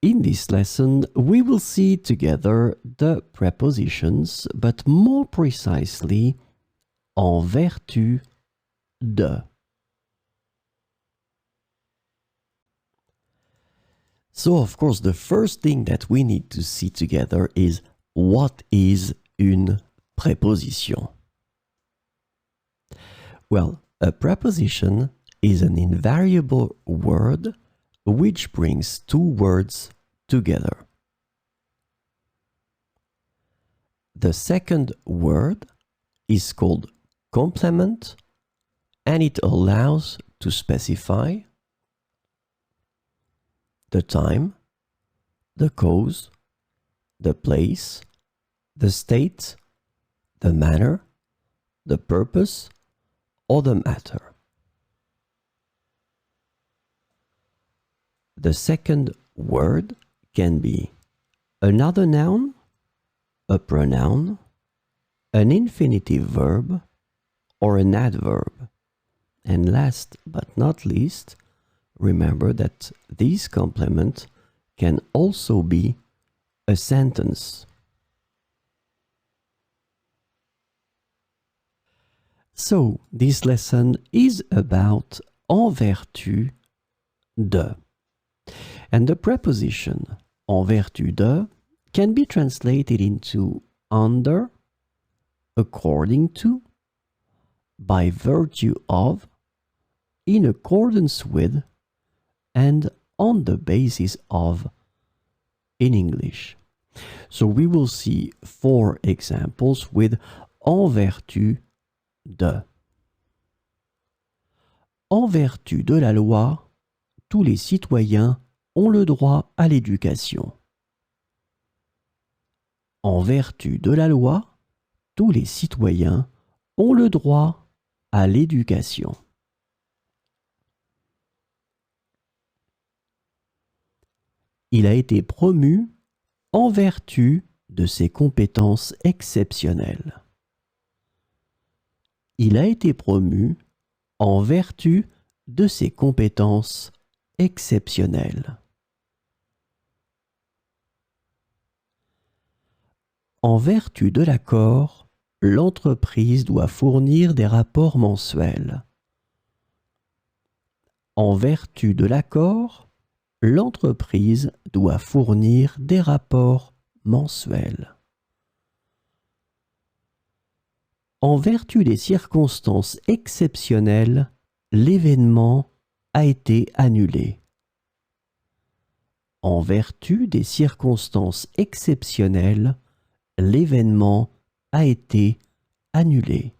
In this lesson, we will see together the prepositions, but more precisely, en vertu de. So, of course, the first thing that we need to see together is what is une preposition? Well, a preposition is an invariable word which brings two words together. The second word is called complement, and it allows to specify the time, the cause, the place, the state, the manner, the purpose, or the matter. The second word can be another noun, a pronoun, an infinitive verb, or an adverb. And last but not least, remember that this complement can also be a sentence. So, this lesson is about en vertu de. And the preposition en vertu de can be translated into under, according to, by virtue of, in accordance with, and on the basis of in English. So we will see 4 examples with en vertu de. En vertu de la loi, tous les citoyens ont le droit à l'éducation. En vertu de la loi, tous les citoyens ont le droit à l'éducation. Il a été promu en vertu de ses compétences exceptionnelles. Il a été promu en vertu de ses compétences exceptionnelles. En vertu de l'accord, l'entreprise doit fournir des rapports mensuels. En vertu de l'accord, l'entreprise doit fournir des rapports mensuels. En vertu des circonstances exceptionnelles, l'événement a été annulé. En vertu des circonstances exceptionnelles, l'événement a été annulé.